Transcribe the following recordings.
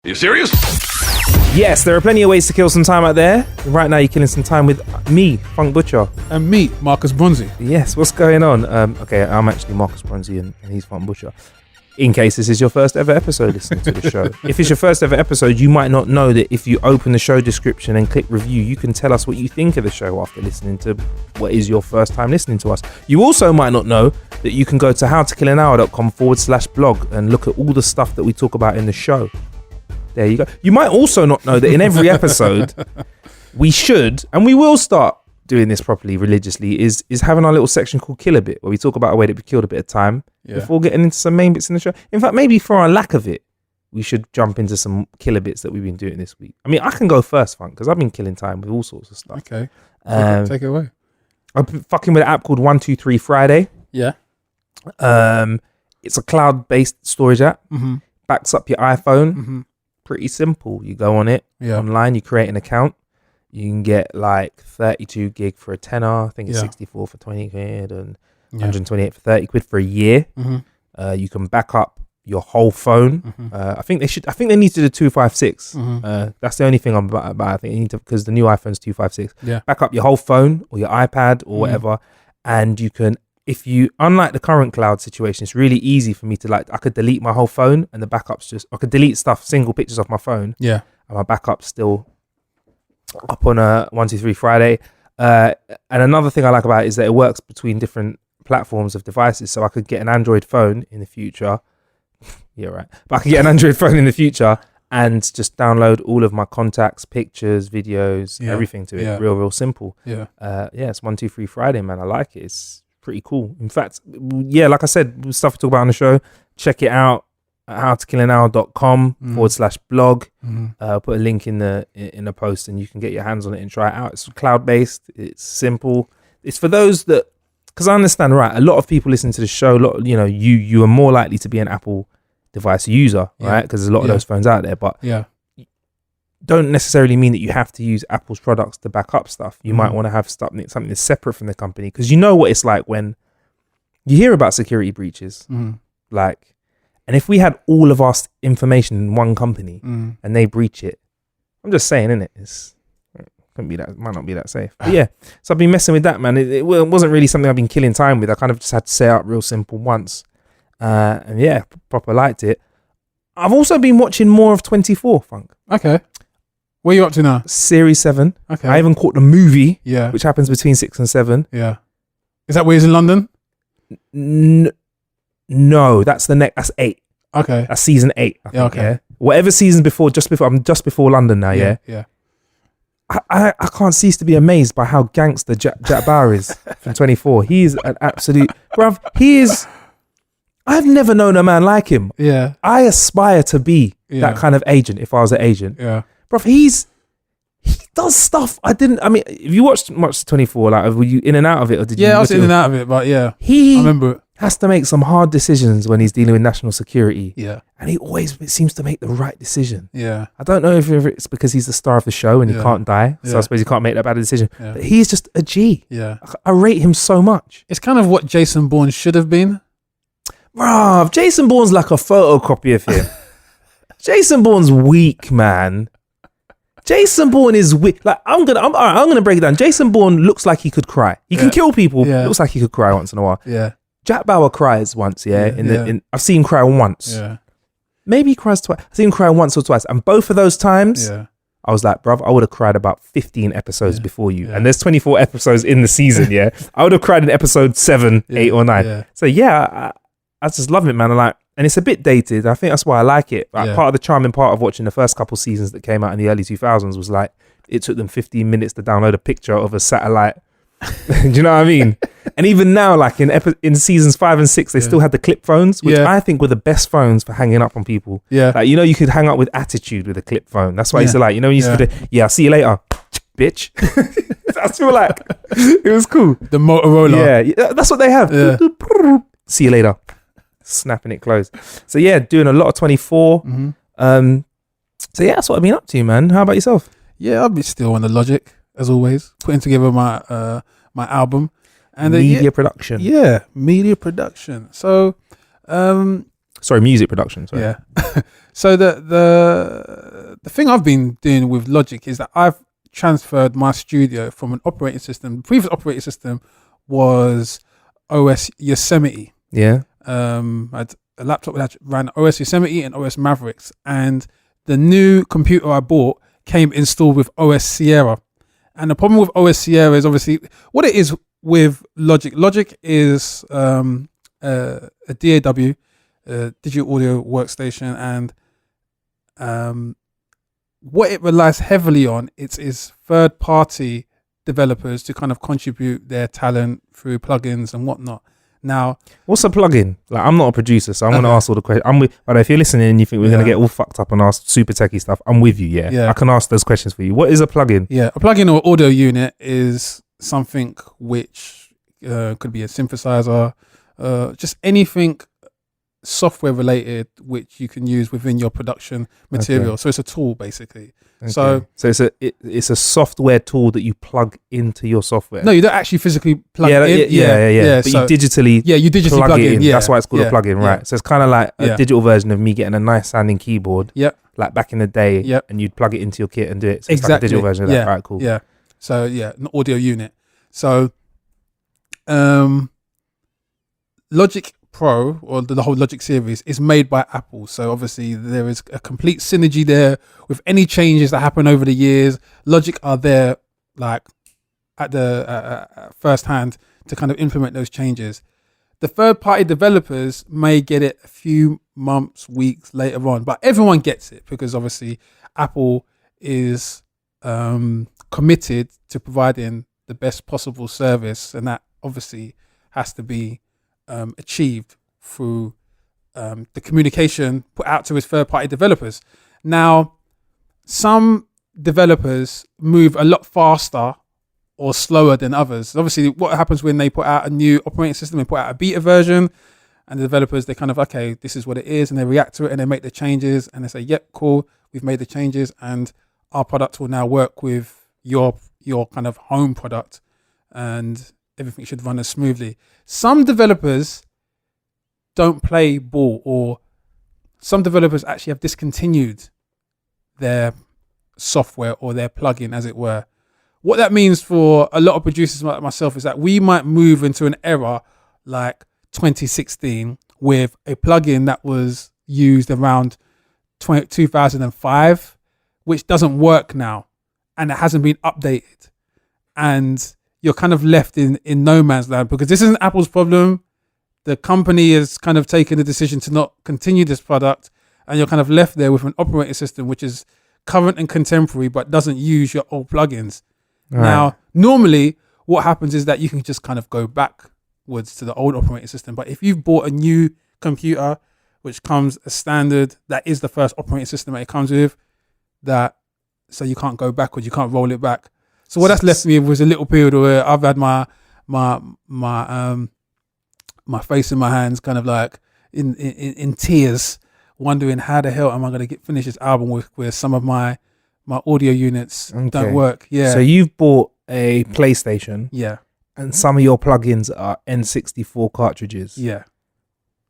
Are you serious? Yes, there are plenty of ways to kill some time out there. Right now, you're killing some time with me, Funk Butcher. And me, Marcus Bronzy. Yes, what's going on? Okay, I'm actually Marcus Bronzy and he's Funk Butcher. In case this is your first ever episode listening to the show. If it's your first ever episode, you might not know that if you open the show description and click review, you can tell us what you think of the show after listening to what is your first time listening to us. You also might not know that you can go to howtokillanhour.com/blog and look at all the stuff that we talk about in the show. There you go. You might also not know that in every episode, we should, and we will start doing this properly, religiously, is having our little section called Kill a Bit, where we talk about a way that we killed a bit of time before getting into some main bits in the show. In fact, maybe for our lack of it, we should jump into some killer bits that we've been doing this week. I mean, I can go first, Funk, because I've been killing time with all sorts of stuff. Okay. Take it away. I'm fucking with an app called 123 Friday. Yeah. It's a cloud-based storage app. Mm-hmm. Backs up your iPhone. Mm-hmm. Pretty simple. You go on it online, you create an account. You can get like 32 gig for a tenner. I think it's 64 for 20 quid and 128 for 30 quid for a year. Mm-hmm. You can back up your whole phone. Mm-hmm. I think they need to do 256. Mm-hmm. That's the only thing I'm about. I think you need to, because the new iPhone's 256. Yeah. Back up your whole phone or your iPad or whatever, and you can. If you, unlike the current cloud situation, it's really easy for me to I could delete my whole phone and the backups I could delete single pictures off my phone. Yeah. And my backup's still up on a 123 Friday. And another thing I like about it is that it works between different platforms of devices. So I could get an Android phone in the future. Yeah, right. But I could get an Android phone in the future and just download all of my contacts, pictures, videos, everything to it. Yeah. Real simple. Yeah. It's 123 Friday, man. I like it. It's pretty cool. In fact, like I said, stuff we talk about on the show, check it out at howtokillanhour.com/blog. Put a link in the post and you can get your hands on it and try it out. It's cloud based, it's simple. It's for those that, because I understand, right, a lot of people listen to the show, you are more likely to be an Apple device user, right, because there's a lot of those phones out there, but don't necessarily mean that you have to use Apple's products to back up stuff. You might want to have something that's separate from the company, because you know what it's like when you hear about security breaches. And if we had all of our information in one company and they breach it, I'm just saying, innit? It might not be that safe. But yeah, so I've been messing with that, man. It wasn't really something I've been killing time with. I kind of just had to set up real simple once. And proper liked it. I've also been watching more of 24, Funk. Okay. Where are you up to now? Series 7. Okay. I haven't caught the movie, Yeah. which happens between 6 and 7. Yeah. Is that where he's in London? No, that's the next. That's 8. Okay. That's season 8. I think, okay. Yeah. Whatever season before, I'm just before London now. Yeah. Yeah. I can't cease to be amazed by how gangster Jack Bauer is from 24. He is an absolute bruv. He is. I've never known a man like him. Yeah. I aspire to be that kind of agent if I was an agent. Yeah. Bruv, he does stuff I didn't. If you watched much 24, were you in and out of it, or did you? Yeah, I was in and out of it, but I remember it. Has to make some hard decisions when he's dealing with national security. Yeah. And he always seems to make the right decision. Yeah. I don't know if it's because he's the star of the show and he can't die, so I suppose he can't make that bad decision. Yeah. But he's just a G. Yeah. I rate him so much. It's kind of what Jason Bourne should have been. Bruv, Jason Bourne's like a photocopy of him. Jason Bourne's weak, man. Jason Bourne is weak. I'm gonna break it down. Jason Bourne looks like he could cry. He can kill people. Yeah. Looks like he could cry once in a while. Yeah. Jack Bauer cries once. I've seen him cry once. Yeah. Maybe he cries twice. I've seen him cry once or twice, and both of those times, I was like, bruv, I would have cried about 15 episodes before you. Yeah. And there's 24 episodes in the season. Yeah. I would have cried in episode 7, 8, or 9. Yeah. So I just love it, man. And it's a bit dated. I think that's why I like it. Part of the charming part of watching the first couple seasons that came out in the early 2000s was it took them 15 minutes to download a picture of a satellite. Do you know what I mean? And even now, in seasons 5 and 6, they still had the clip phones, which I think were the best phones for hanging up on people. Yeah. You could hang up with attitude with a clip phone. That's why I used to when you used to do, I'll see you later, bitch. That's feel like it was cool. The Motorola. Yeah. That's what they have. Yeah. See you later. Snapping it closed. So doing a lot of 24. So that's what I've been up to, man. How about yourself? Yeah, I'll be still on the Logic as always, putting together my my album and media production. Yeah, media production. So Sorry, music production. Sorry. Yeah. So the thing I've been doing with Logic is that I've transferred my studio from an operating system. The previous operating system was OS Yosemite. Yeah. I had a laptop that ran OS Yosemite and OS Mavericks, and the new computer I bought came installed with OS Sierra. And the problem with OS Sierra is obviously what it is with Logic. Logic is a DAW, digital audio workstation, and what it relies heavily on is third-party developers to kind of contribute their talent through plugins and whatnot. Now, what's a plugin? Like, I'm not a producer, so I'm going to ask all the questions. I'm with, but if you're listening and you think we're going to get all fucked up and ask super techie stuff, I'm with you. Yeah, I can ask those questions for you. What is a plugin? Yeah, a plugin or audio unit is something which could be a synthesizer, just anything software related which you can use within your production material. So it's a tool basically. So it's a software tool that you plug into your software. No, you don't actually physically plug in. Yeah. But you digitally plug it in. Yeah. That's why it's called a plugin, right? So it's kind of like a digital version of me getting a nice sounding keyboard. Yep. Like back in the day. Yep. And you'd plug it into your kit and do it. So it's exactly. like a digital version of that. Right, cool. Yeah. So an audio unit. So Logic Pro, or the whole Logic series, is made by Apple. So obviously there is a complete synergy there with any changes that happen over the years. Logic are there like at the first hand to kind of implement those changes. The third party developers may get it a few months, weeks later on, but everyone gets it because obviously Apple is committed to providing the best possible service, and that obviously has to be achieved through the communication put out to his third-party developers. Now, some developers move a lot faster or slower than others. Obviously, what happens when they put out a new operating system, they put out a beta version, and the developers, they kind of, okay, this is what it is, and they react to it, and they make the changes, and they say, yep, cool, we've made the changes, and our product will now work with your kind of home product, and everything should run as smoothly. Some developers don't play ball, or some developers actually have discontinued their software or their plugin, as it were. What that means for a lot of producers like myself is that we might move into an era like 2016 with a plugin that was used around 2005, which doesn't work now, and it hasn't been updated, and you're kind of left in no man's land because this isn't Apple's problem. The company has kind of taken the decision to not continue this product, and you're kind of left there with an operating system which is current and contemporary but doesn't use your old plugins. Right. Now, normally what happens is that you can just kind of go backwards to the old operating system. But if you've bought a new computer, which comes as standard, that is the first operating system that it comes with, so you can't go backwards, you can't roll it back. So what that's left me with was a little period where I've had my face in my hands, kind of like in tears, wondering how the hell am I going to finish this album where some of my audio units don't work. Yeah. So you've bought a PlayStation. Yeah. And some of your plugins are N64 cartridges. Yeah.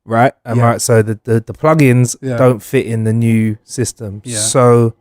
Right? Right. So the plugins don't fit in the new system. Yeah. So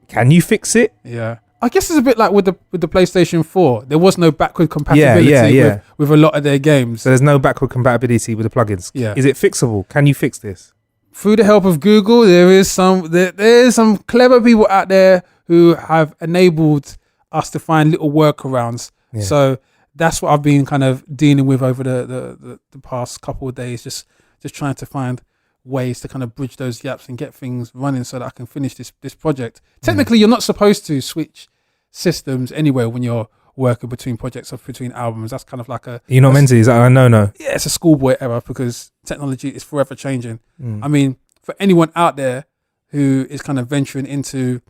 can you fix it? Yeah. I guess it's a bit like with the PlayStation 4. There was no backward compatibility with a lot of their games. So there's no backward compatibility with the plugins. Yeah. Is it fixable? Can you fix this? Through the help of Google, there is some clever people out there who have enabled us to find little workarounds. Yeah. So that's what I've been kind of dealing with over the past couple of days, just trying to find ways to kind of bridge those gaps and get things running so that I can finish this project. Technically, you're not supposed to switch systems anyway when you're working between projects or between albums. That's kind of like you're not meant to. Is that a no? Yeah, it's a schoolboy error because technology is forever changing. I mean, for anyone out there who is kind of venturing into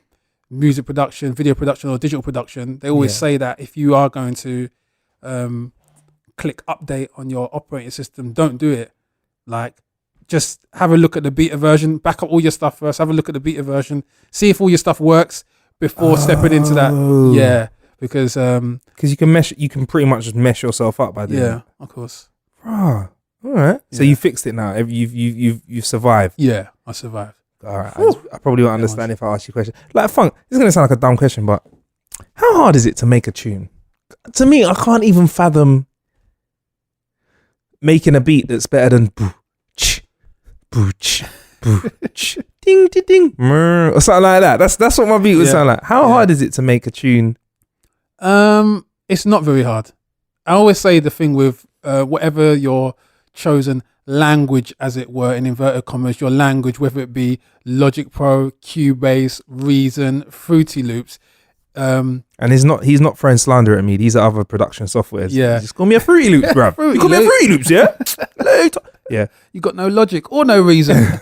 music production, video production, or digital production, they always say that if you are going to click update on your operating system, don't do it. Like, just have a look at the beta version, back up all your stuff first, have a look at the beta version, see if all your stuff works before stepping into that. Yeah, because you can pretty much just mesh yourself up by doing yeah, of course. All right. So Yeah. you fixed it now. You've survived. Yeah, I survived. All right. I probably won't understand if I ask you a question. Like Funk, this is gonna sound like a dumb question, but how hard is it to make a tune? To me, I can't even fathom making a beat that's better than boo ch boo ch boo ch ding ding ding or something like that. That's what my beat would sound like. How hard is it to make a tune? It's not very hard. I always say the thing with whatever your chosen language, as it were, in inverted commas, your language, whether it be Logic Pro, Cubase, Reason, Fruity Loops. And he's not throwing slander at me. These are other production softwares. Yeah. Just call me a Fruity Loops, bruv. You call me a Fruity Loops, yeah? Yeah. You got no logic or no reason.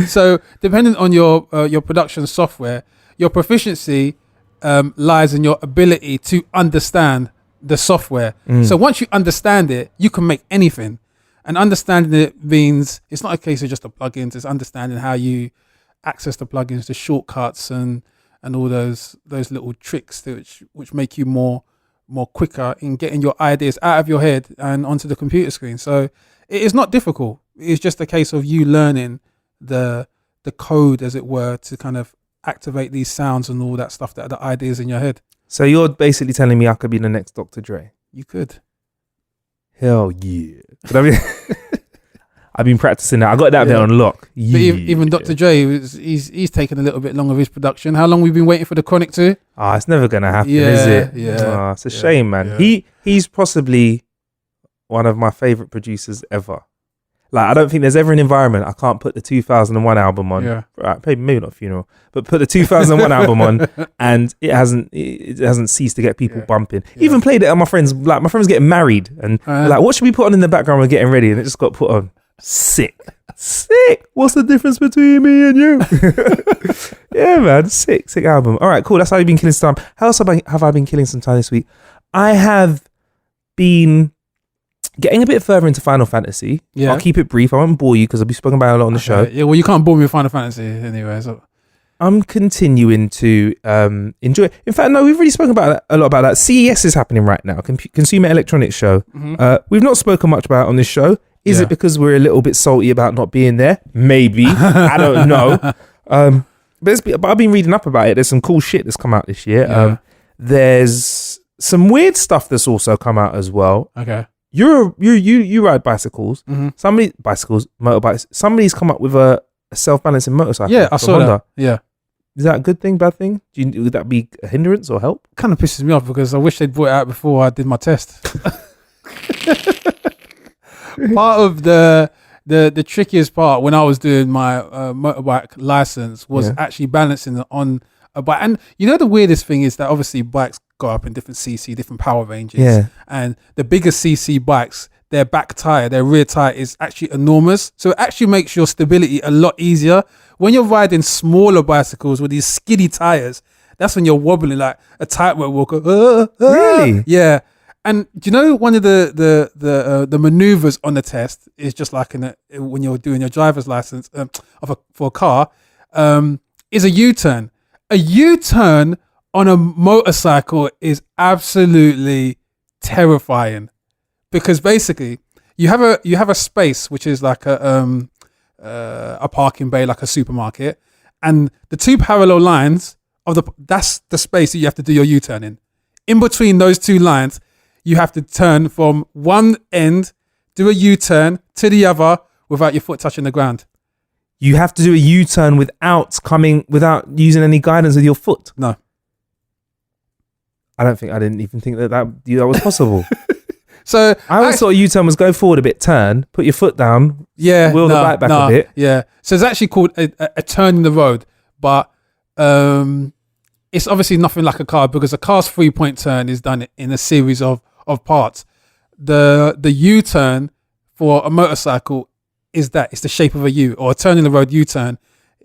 So depending on your production software, your proficiency lies in your ability to understand the software. So once you understand it, you can make anything. And understanding it means it's not a case of just the plugins, it's understanding how you access the plugins, the shortcuts and all those little tricks which make you more quicker in getting your ideas out of your head and onto the computer screen. So it is not difficult. It's just a case of you learning the code, as it were, to kind of activate these sounds and all that stuff, that are the ideas in your head. So you're basically telling me I could be the next Dr. Dre? You could. Hell yeah. But I mean, I've been practicing that. I got that bit on lock. But even Dr. Dre, he's taken a little bit long of his production. How long we've been waiting for the Chronic 2? It's never going to happen, is it? Yeah. It's a shame, man. Yeah. He's possibly one of my favorite producers ever. Like, I don't think there's ever an environment I can't put the 2001 album on. Yeah. Right, maybe not Funeral, but put the 2001 album on, and it hasn't ceased to get people bumping. Yeah. Even played it on my friends. Like, my friends getting married, and like, what should we put on in the background? We're getting ready, and it just got put on. Sick. What's the difference between me and you? Yeah, man. Sick album. All right, cool. That's how you've been killing some time. How else have I been killing some time this week? I have been getting a bit further into Final Fantasy. Yeah. I'll keep it brief. I won't bore you because I'll be speaking about it a lot on the show. Yeah, well, you can't bore me with Final Fantasy anyway. So I'm continuing to enjoy it. In fact, no, we've already spoken about that, a lot about that. CES is happening right now, Consumer Electronics Show. Mm-hmm. We've not spoken much about it on this show. Is it because we're a little bit salty about not being there? Maybe. I don't know. But I've been reading up about it. There's some cool shit that's come out this year. Yeah. There's some weird stuff that's also come out as well. Okay. You ride bicycles. Mm-hmm. Motorbikes. Somebody's come up with a self-balancing motorcycle. Yeah, I saw Honda. that. Yeah. Is that a good thing, bad thing? Would that be a hindrance or help? Kind of pisses me off because I wish they'd brought it out before I did my test. Part of the trickiest part when I was doing my motorbike license was actually balancing it on a bike. And you know the weirdest thing is that obviously bikes go up in different cc, different power ranges. Yeah. And the bigger cc bikes, their back tire, their rear tire is actually enormous. So it actually makes your stability a lot easier. When you're riding smaller bicycles with these skinny tires, that's when you're wobbling like a tightrope walker. Really? Yeah. And do you know one of the maneuvers on the test is just like when you're doing your driver's license for a car, is a U-turn. A U-turn on a motorcycle is absolutely terrifying because basically you have a space which is like a parking bay, like a supermarket, and the two parallel lines that's the space that you have to do your U-turn in. In between those two lines, you have to turn from one end, do a U-turn to the other without your foot touching the ground. You have to do a U-turn without using any guidance with your foot. No. I didn't even think that was possible. So I always thought a U-turn was go forward a bit, turn, put your foot down, wheel the bike back a bit. Yeah. So it's actually called a turn in the road, but it's obviously nothing like a car because a car's 3-point turn is done in a series of parts. The U-turn for a motorcycle is it's the shape of a U, or a turn in the road U-turn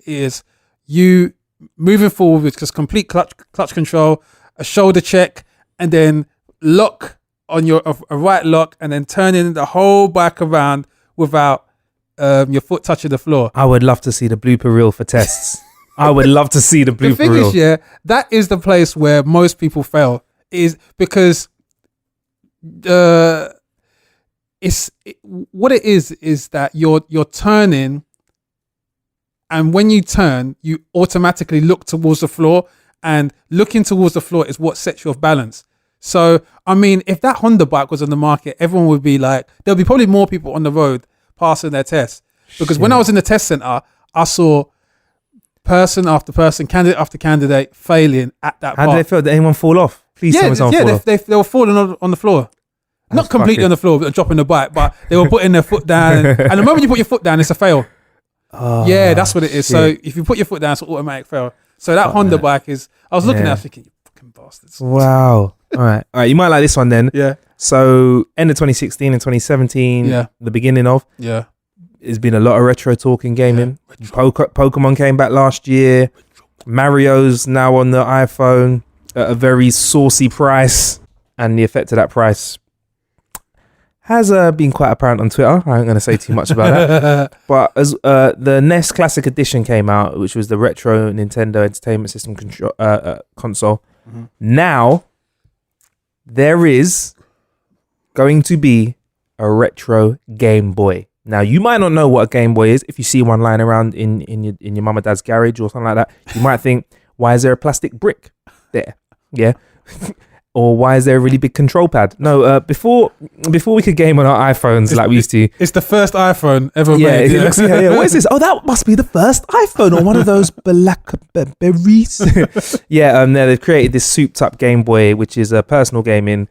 is you moving forward with just complete clutch control, a shoulder check, and then lock on a right lock, and then turning the whole bike around without your foot touching the floor. I would love to see the blooper reel for tests. I would love to see the blooper The thing reel. is, that is the place where most people fail, is because what it is that you're turning, and when you turn, you automatically look towards the floor, and looking towards the floor is what sets you off balance. So, I mean, if that Honda bike was on the market, everyone would be like, there'll be probably more people on the road passing their tests. Because when I was in the test center, I saw person after person, candidate after candidate failing at that How did they feel? Did anyone fall off? Please tell me someone fall off. They were falling on the floor. Not completely on the floor, but dropping the bike, but they were putting their foot down. And the moment you put your foot down, it's a fail. Oh, yeah, that's what it is. shit. So if you put your foot down, it's an automatic fail. So that Honda bike is, I was looking at it thinking, you fucking bastards. Wow. All right. You might like this one then. Yeah. So end of 2016 and 2017, the beginning of, there's been a lot of retro talk in gaming. Pokemon came back last year. Mario's now on the iPhone at a very saucy price, and the effect of that price has been quite apparent on Twitter. I ain't going to say too much about that. But as the NES Classic Edition came out, which was the retro Nintendo Entertainment System console, now there is going to be a retro Game Boy. Now, you might not know what a Game Boy is. If you see one lying around in your mum or dad's garage or something like that, you might think, why is there a plastic brick there? Yeah. Or why is there a really big control pad? No, before we could game on our iPhones like we used to. It's the first iPhone ever made. Yeah, it looks, what is this? Oh, that must be the first iPhone or one of those Blackberries. They've created this souped up Game Boy, which is a personal gaming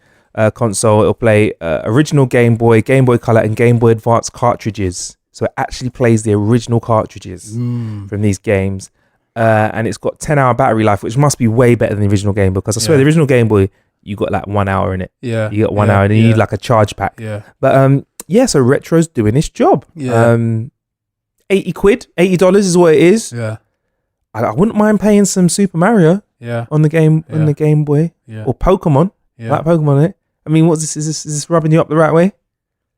console. It'll play original Game Boy Color, and Game Boy Advance cartridges. So it actually plays the original cartridges from these games. And it's got 10-hour battery life, which must be way better than the original Game Boy, because I swear the original Game Boy, you got like 1 hour in it. Yeah. You got 1 hour and you need like a charge pack. Yeah. But so Retro's doing its job. Yeah. 80 quid, $80 is what it is. Yeah. I wouldn't mind paying some Super Mario on the game on the Game Boy. Yeah. Or Pokemon. Yeah. Like Pokemon it. I mean, what's this? Is this rubbing you up the right way?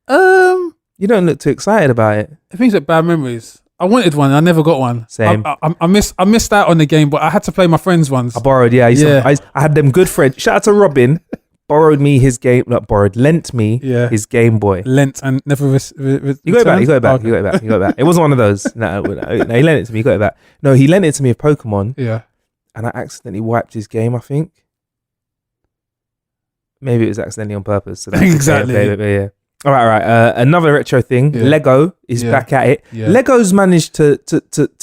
You don't look too excited about it. It brings up bad memories. I wanted one. I never got one. Same. I missed out on the game, but I had to play my friends' ones. I borrowed. I had them good friends. Shout out to Robin. Lent me his Game Boy. Lent and never. You got it back. You got it back. Okay. You got it back. You got it back. It wasn't one of those. No, he lent it to me. You got it back. No, he lent it to me with Pokemon. Yeah. And I accidentally wiped his game, I think. Maybe it was accidentally on purpose. So exactly. Yeah. All right. Another retro thing. Yeah. Lego is back at it. Yeah. Lego's managed to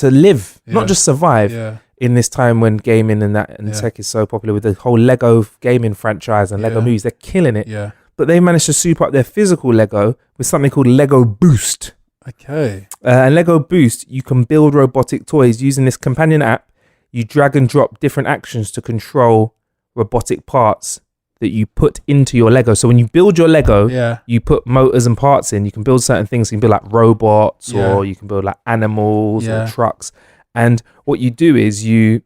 live, not just survive, Yeah. in this time when gaming and tech is so popular, with the whole Lego gaming franchise and Lego movies. They're killing it. Yeah. But they managed to soup up their physical Lego with something called Lego Boost. Okay. And Lego Boost, you can build robotic toys using this companion app. You drag and drop different actions to control robotic parts that you put into your Lego. So when you build your Lego, you put motors and parts in. You can build certain things. You can build like robots, or you can build like animals or trucks. And what you do is you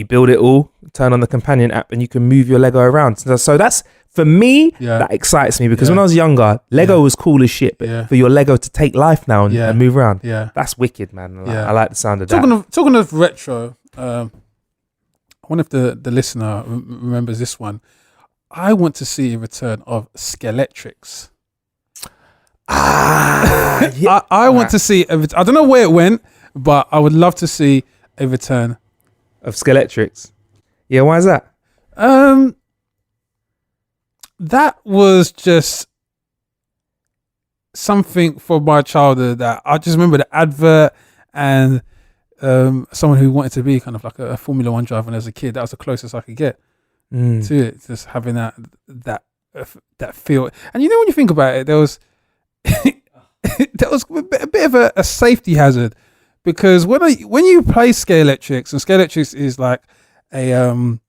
build it all, turn on the companion app, and you can move your Lego around. So that's, for me, that excites me, because when I was younger, Lego was cool as shit. But for your Lego to take life now and move around, that's wicked, man. I like the sound of that. Talking of retro, I wonder if the listener remembers this one. I want to see a return of Skeletrix. I want to see. I don't know where it went, but I would love to see a return of Skeletrix. Yeah, why is that? That was just something from my childhood that I just remember the advert, and someone who wanted to be kind of like a Formula One driver, and as a kid, that was the closest I could get to it. Just having that feel. And you know, when you think about it, there was there was a bit of a safety hazard, because when you play Skeletrix, and Skeletrix is like a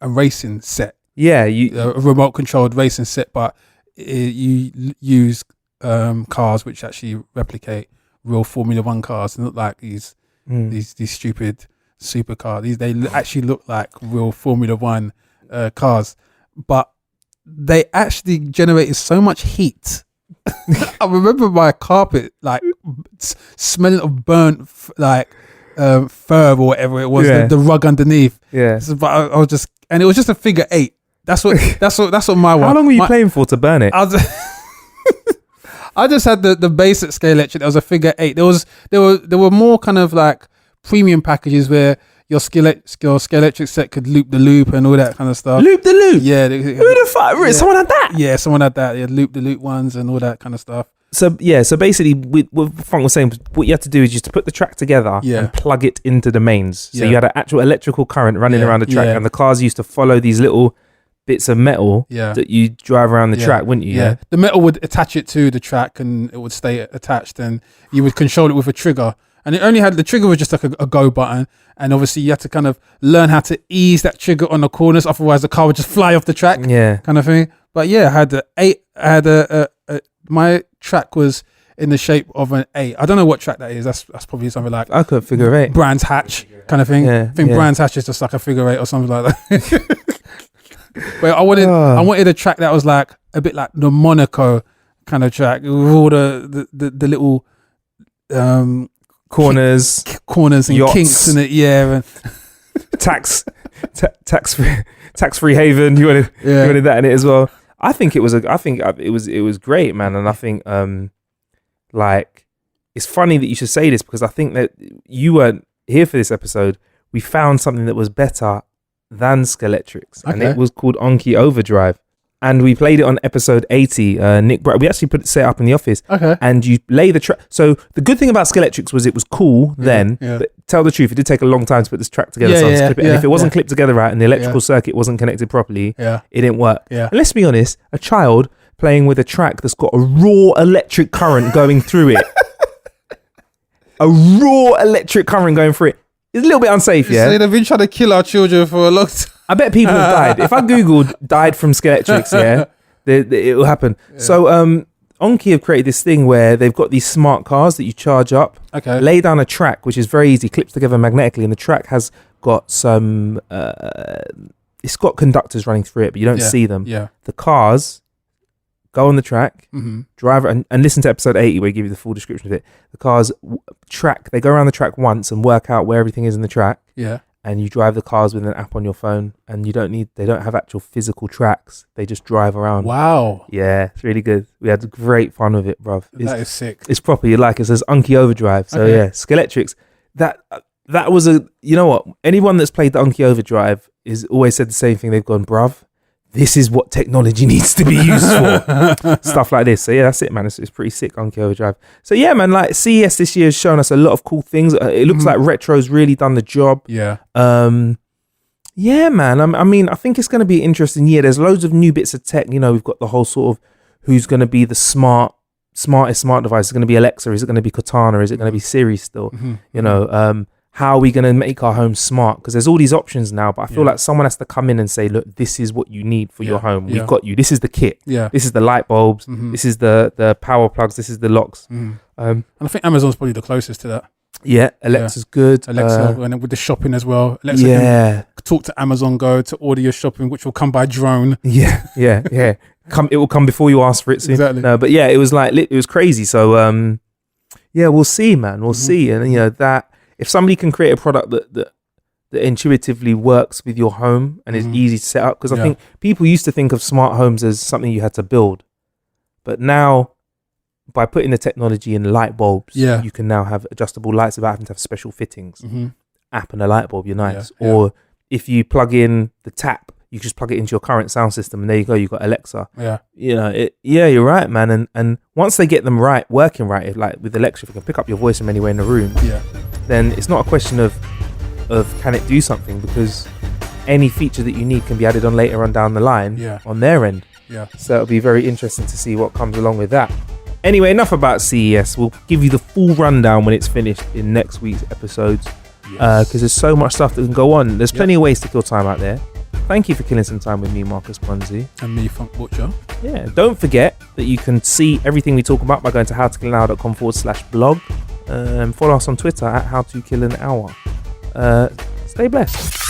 racing set. Yeah, a remote controlled racing set, but you use cars which actually replicate real Formula One cars, and look like these stupid supercars. They actually look like real Formula One cars, but they actually generated so much heat. I remember my carpet like smelling of burnt fur or whatever it was, the rug underneath. Yeah, but I was just, and it was just a figure 8. That's what my one. How long were you playing for to burn it? I just had the basic scale electric. There was a figure 8. There were more kind of like premium packages where your scale electric set could loop the loop and all that kind of stuff. Loop the loop. Yeah. Who the fuck? Yeah. Someone had that. Yeah, someone had that. They had loop the loop ones and all that kind of stuff. So basically, what Funk was saying, what you had to do is just to put the track together and plug it into the mains. So you had an actual electrical current running around the track, and the cars used to follow these little bits of metal that you drive around the track, wouldn't you? Yeah. The metal would attach it to the track, and it would stay attached, and you would control it with a trigger. And it only had the trigger was just like a go button, and obviously you had to kind of learn how to ease that trigger on the corners, otherwise the car would just fly off the track. Yeah, kind of thing. But yeah, I had my track was in the shape of an 8. I don't know what track that is. That's probably something like I could figure 8. Brands Hatch kind of thing. I think Brands Hatch is just like a figure 8 or something like that. But I wanted a track that was like a bit like the Monaco kind of track with all the little corners and yachts, kinks in it, and tax free haven. You wanted that in it as well. I think it was great, man, and I think like it's funny that you should say this because I think that you weren't here for this episode. We found something that was better than Skeletrix, and it was called Onky Overdrive. And we played it on episode 80. Nick Bright, we actually set it up in the office. Okay. And you lay the track. So the good thing about Skeletrix was it was cool then. Yeah. But tell the truth, it did take a long time to put this track together. And if it wasn't clipped together right and the electrical circuit wasn't connected properly, it didn't work. Yeah. And let's be honest, a child playing with a track that's got a raw electric current going through it. A raw electric current going through it. It's a little bit unsafe, So they've been trying to kill our children for a long time. I bet people have died. If I googled died from Skeletrix, it will happen. Yeah. So Onky have created this thing where they've got these smart cars that you charge up, lay down a track, which is very easy, clips together magnetically, and the track has got some, it's got conductors running through it, but you don't see them. Yeah. The cars go on the track, drive and listen to episode 80 where we give you the full description of it. The cars they go around the track once and work out where everything is in the track. Yeah. And you drive the cars with an app on your phone, and they don't have actual physical tracks. They just drive around. Wow. Yeah, it's really good. We had great fun with it, bruv. That is sick. It's proper. You like it. It says Onky Overdrive. So Skeletrix. That was you know what? Anyone that's played the Onky Overdrive is always said the same thing. They've gone, bruv, this is what technology needs to be used for. Stuff like this. So yeah, that's it, man. It's pretty sick, Onky Overdrive. So yeah, man, like CES this year has shown us a lot of cool things. It looks like Retro's really done the job. Yeah. Yeah, man. I mean, I think it's going to be an interesting year. There's loads of new bits of tech. You know, we've got the whole sort of who's going to be the smartest smart device. Is it going to be Alexa? Is it going to be Cortana? Is it going to be Siri still? You know, how are we going to make our home smart? Because there's all these options now, but I feel like someone has to come in and say, look, this is what you need for your home. We've got you. This is the kit. Yeah. This is the light bulbs. This is the power plugs. This is the locks. And I think Amazon's probably the closest to that. Yeah, Alexa's good. Alexa, and with the shopping as well. Alexa can talk to Amazon Go to order your shopping, which will come by drone. Yeah. It will come before you ask for it soon. Exactly. No, but yeah, it was like, it was crazy. So, yeah, we'll see, man. We'll see. And, you know, that if somebody can create a product that intuitively works with your home and is easy to set up, because I think people used to think of smart homes as something you had to build. But now, by putting the technology in light bulbs, you can now have adjustable lights without having to have special fittings. App and a light bulb, you're nice. Yeah. Or if you plug in the tap, you just plug it into your current sound system, and there you go, you've got Alexa. Yeah. You know, you're right, man. And once they get them right, working right, if, like with Alexa, if you can pick up your voice from anywhere in the room, then it's not a question of can it do something, because any feature that you need can be added on later on down the line on their end. Yeah. So it'll be very interesting to see what comes along with that. Anyway, enough about CES. We'll give you the full rundown when it's finished in next week's episodes, because there's so much stuff that can go on. There's plenty of ways to kill time out there. Thank you for killing some time with me, Marcus Bunzi. And me, Funk Butcher. Yeah, don't forget that you can see everythly we talk about by going to howtokillanhour.com/blog. Follow us on Twitter at howtokillanhour. Stay blessed.